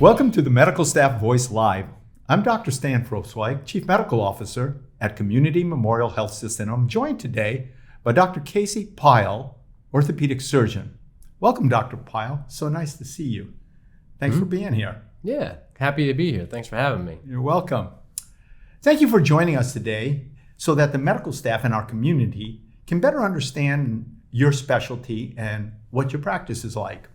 Welcome to the Medical Staff Voice Live. I'm Dr. Stan Frosweig, Chief Medical Officer at Community Memorial Health System. I'm joined today by Dr. Casey Pyle, Orthopedic Surgeon. Welcome, Dr. Pyle. So nice to see you. Thanks for being here. Yeah, happy to be here. Thanks for having me. You're welcome. Thank you for joining us today so that the medical staff in our community can better understand your specialty and what your practice is like.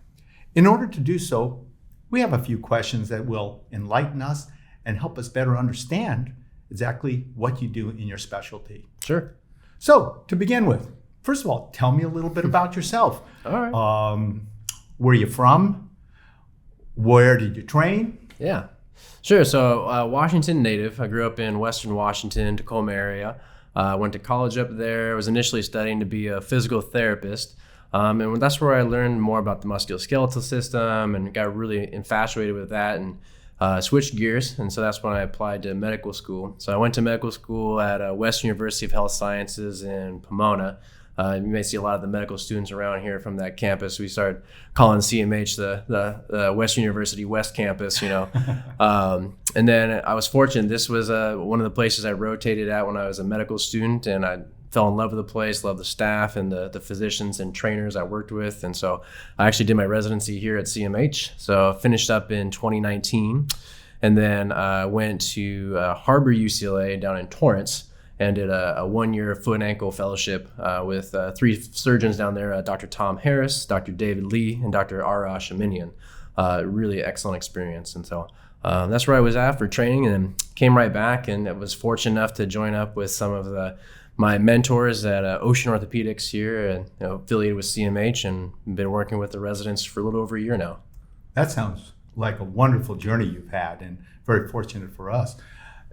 In order to do so, we have a few questions that will enlighten us and help us better understand exactly what you do in your specialty. Sure. So, to begin with, first of all, tell me a little bit about yourself. All right. Where are you from? Where did you train? Yeah, sure. So, Washington native. I grew up in Western Washington, Tacoma area. Went to college up there. Was initially studying to be a physical therapist. And that's where I learned more about the musculoskeletal system and got really infatuated with that and switched gears. And so that's when I applied to medical school. So I went to medical school at Western University of Health Sciences in Pomona. You may see a lot of the medical students around here from that campus. We started calling CMH the Western University West Campus, you know. And then I was fortunate. This was one of the places I rotated at when I was a medical student, and I fell in love with the place, loved the staff and the physicians and trainers I worked with. And so I actually did my residency here at CMH. So I finished up in 2019 and then went to Harbor-UCLA down in Torrance and did a 1-year foot and ankle fellowship with 3 surgeons down there, Dr. Tom Harris, Dr. David Lee, and Dr. Arash Aminian. Really excellent experience. And so that's where I was at for training, and then came right back, and I was fortunate enough to join up with some of my mentors at Ocean Orthopedics here, and affiliated with CMH, and been working with the residents for a little over a year now. That sounds like a wonderful journey you've had, and very fortunate for us.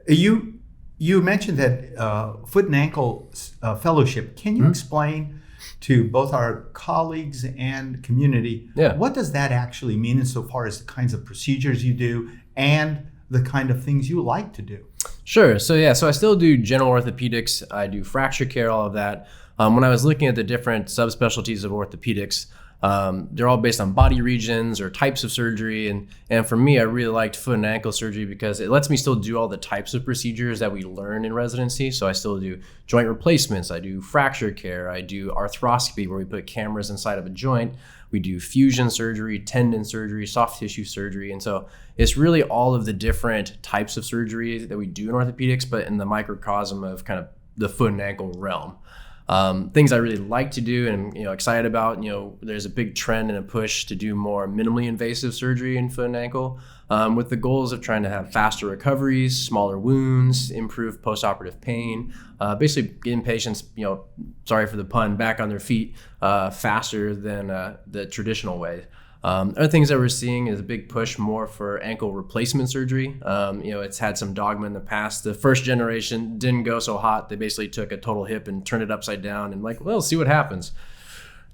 You mentioned that foot and ankle fellowship. Can you explain to both our colleagues and community, what does that actually mean insofar as the kinds of procedures you do and the kind of things you like to do? Sure. So I still do general orthopedics. I do fracture care, all of that. When I was looking at the different subspecialties of orthopedics, they're all based on body regions or types of surgery. And for me, I really liked foot and ankle surgery because it lets me still do all the types of procedures that we learn in residency. So I still do joint replacements. I do fracture care. I do arthroscopy, where we put cameras inside of a joint. We do fusion surgery, tendon surgery, soft tissue surgery. And so it's really all of the different types of surgery that we do in orthopedics, but in the microcosm of kind of the foot and ankle realm. Things I really like to do and excited about, there's a big trend and a push to do more minimally invasive surgery in foot and ankle, with the goals of trying to have faster recoveries, smaller wounds, improved postoperative pain, basically getting patients, sorry for the pun, back on their feet faster than the traditional way. Other things that we're seeing is a big push more for ankle replacement surgery. It's had some dogma in the past. The first generation didn't go so hot. They basically took a total hip and turned it upside down and see what happens.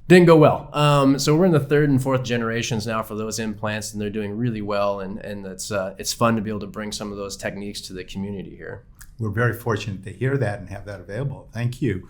Didn't go well. So we're in the 3rd and 4th generations now for those implants, and they're doing really well. And it's fun to be able to bring some of those techniques to the community here. We're very fortunate to hear that and have that available. Thank you.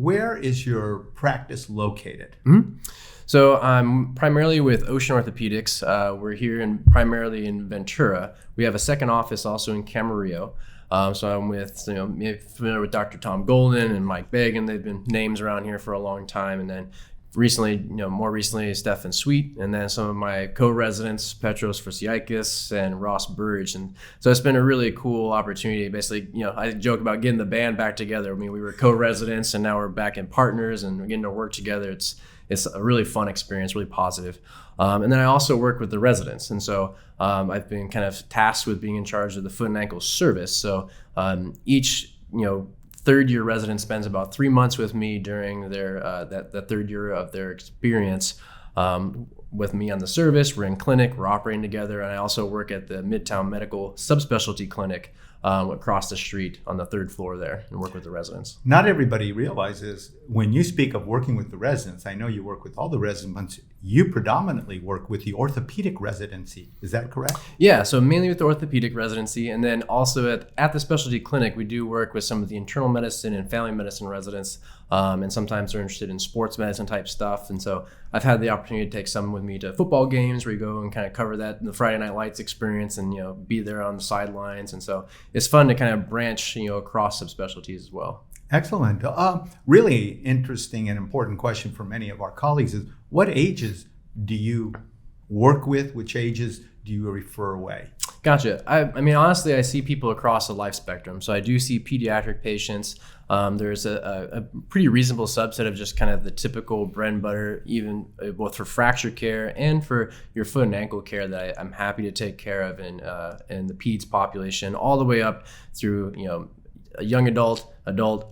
Where is your practice located? Mm-hmm. So I'm primarily with Ocean Orthopedics. We're here primarily in Ventura. We have a second office also in Camarillo. So I'm with, familiar with Dr. Tom Golden and Mike Bagan. They've been names around here for a long time. And then more recently, Stefan Sweet, and then some of my co-residents, Petros Frasiakis and Ross Burge. And so it's been a really cool opportunity. Basically, I joke about getting the band back together. I mean, we were co-residents and now we're back in partners and we're getting to work together. It's a really fun experience, really positive. And then I also work with the residents. And so I've been kind of tasked with being in charge of the foot and ankle service. So each, 3rd-year resident spends about 3 months with me during their that 3rd year of their experience with me on the service. We're in clinic, we're operating together, and I also work at the Midtown Medical Subspecialty Clinic across the street on the 3rd floor there and work with the residents. Not everybody realizes when you speak of working with the residents, I know you work with all the residents, you predominantly work with the orthopedic residency. Is that correct? Yeah, so mainly with the orthopedic residency, and then also at the specialty clinic, we do work with some of the internal medicine and family medicine residents And sometimes they're interested in sports medicine type stuff. And so I've had the opportunity to take some with me to football games where you go and kind of cover that in the Friday Night Lights experience and, be there on the sidelines. And so it's fun to kind of branch, across subspecialties as well. Excellent. Really interesting and important question for many of our colleagues is, what ages do you work with? Which ages do you refer away? Gotcha. I mean, honestly, I see people across the life spectrum. So I do see pediatric patients. There's a pretty reasonable subset of just kind of the typical bread and butter, even both for fracture care and for your foot and ankle care that I'm happy to take care of in the peds population, all the way up through, a young adult,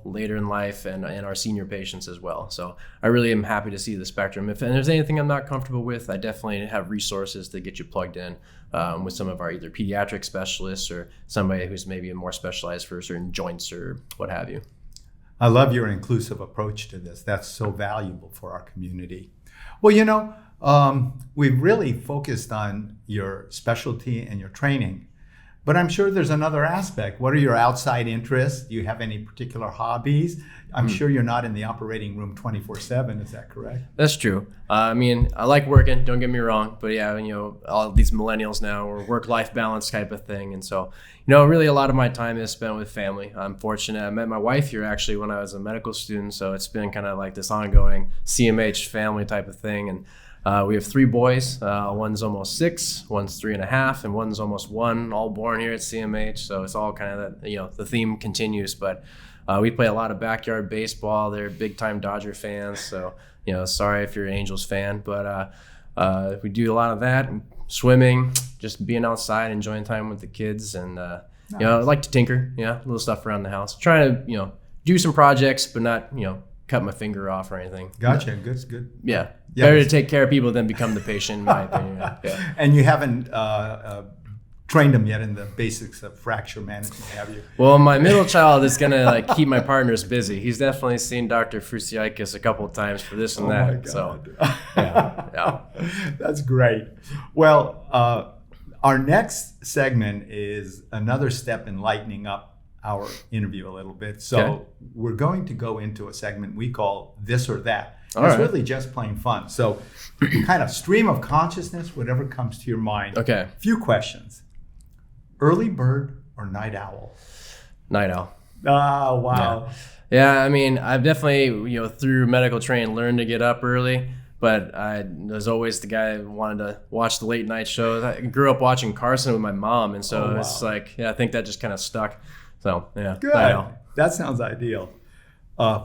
later in life, and our senior patients as well. So I really am happy to see the spectrum. If there's anything I'm not comfortable with, I definitely have resources to get you plugged in with some of our either pediatric specialists or somebody who's maybe more specialized for certain joints or what have you. I love your inclusive approach to this. That's so valuable for our community. Well, we've really focused on your specialty and your training. But I'm sure there's another aspect. What are your outside interests? Do you have any particular hobbies? I'm sure you're not in the operating room 24/7. Is that correct? That's true. I mean, I like working, don't get me wrong. But yeah, all these millennials now are work-life balance type of thing. And so, really a lot of my time is spent with family. I'm fortunate. I met my wife here actually when I was a medical student. So it's been kind of like this ongoing CMH family type of thing. And we have 3 boys. One's almost 6, one's 3.5, and one's almost 1, all born here at CMH. So it's all kind of that, the theme continues. But we play a lot of backyard baseball. They're big time Dodger fans. So, sorry if you're an Angels fan, but we do a lot of that. Swimming, just being outside, enjoying time with the kids. And, nice. I like to tinker, little stuff around the house. Trying to, do some projects, but not, cut my finger off or anything. Gotcha. Good. Yeah. Better to take care of people than become the patient, in my opinion. Yeah. And you haven't trained them yet in the basics of fracture management, have you? Well, my middle child is going to keep my partners busy. He's definitely seen Dr. Frusiakis a couple of times for this and that. My God. So, yeah. That's great. Well, our next segment is another step in lightening up our interview a little bit. So we're going to go into a segment we call This or That. It's really just plain fun. So kind of stream of consciousness, whatever comes to your mind. Okay. Few questions. Early bird or night owl? Night owl. Oh, wow. Yeah, I mean, I've definitely, through medical training, learned to get up early. But I was always the guy who wanted to watch the late night shows. I grew up watching Carson with my mom. And so it's like, I think that just kind of stuck. So, yeah. Good. That sounds ideal.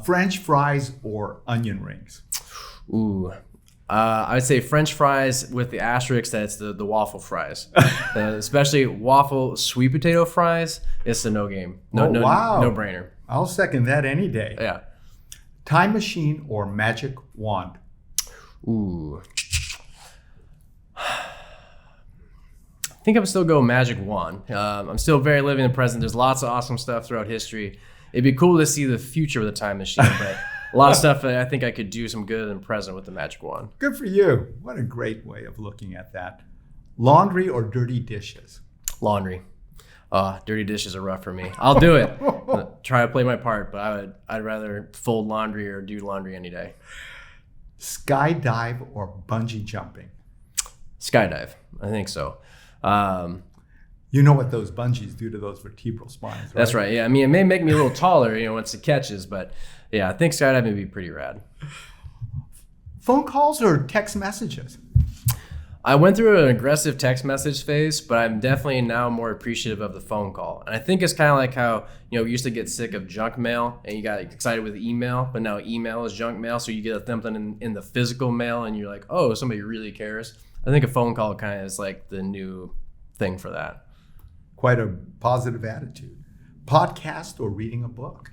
French fries or onion rings? Ooh. I would say French fries with the asterisk that it's the waffle fries. Especially waffle sweet potato fries, it's a no game. No brainer. I'll second that any day. Yeah. Time machine or magic wand? Ooh. I think I'm still going magic wand. I'm still very living in the present. There's lots of awesome stuff throughout history. It'd be cool to see the future with a time machine, but a lot of stuff I think I could do some good in the present with the magic wand. Good for you. What a great way of looking at that. Laundry or dirty dishes? Laundry. Dirty dishes are rough for me. I'll do it. Try to play my part, but I'd rather fold laundry or do laundry any day. Skydive or bungee jumping? Skydive. I think so. You know what those bungees do to those vertebral spines, right? That's right. Yeah. I mean, it may make me a little taller, once it catches, but yeah, I think skydiving would be pretty rad. Phone calls or text messages? I went through an aggressive text message phase, but I'm definitely now more appreciative of the phone call. And I think it's kind of like how, we used to get sick of junk mail and you got excited with email, but now email is junk mail. So you get something in the physical mail and you're like, oh, somebody really cares. I think a phone call kind of is like the new thing for that. Quite a positive attitude. Podcast or reading a book?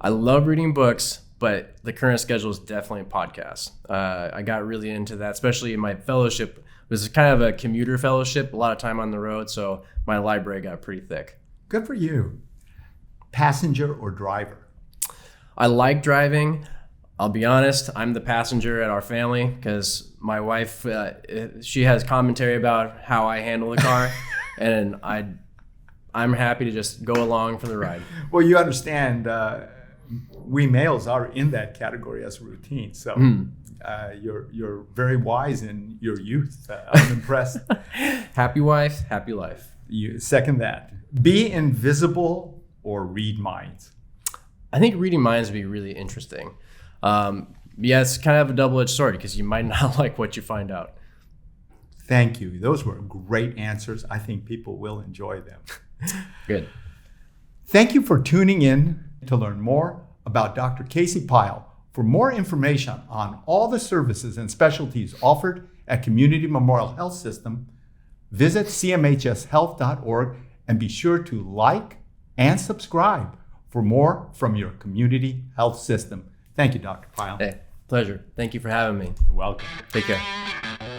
I love reading books, but the current schedule is definitely podcasts. I got really into that, especially in my fellowship. It was kind of a commuter fellowship, a lot of time on the road, so my library got pretty thick. Good for you. Passenger or driver? I like driving. I'll be honest, I'm the passenger at our family because my wife, she has commentary about how I handle the car, and I'm happy to just go along for the ride. Well, you understand, we males are in that category as routine. So you're very wise in your youth. I'm impressed. Happy wife, happy life. You second that. Be invisible or read minds. I think reading minds would be really interesting. Yeah, it's kind of a double-edged sword because you might not like what you find out. Thank you. Those were great answers. I think people will enjoy them. Good. Thank you for tuning in to learn more about Dr. Casey Pyle. For more information on all the services and specialties offered at Community Memorial Health System, visit cmhshealth.org and be sure to like and subscribe for more from your community health system. Thank you, Dr. Pyle. Hey, pleasure. Thank you for having me. You're welcome. Take care.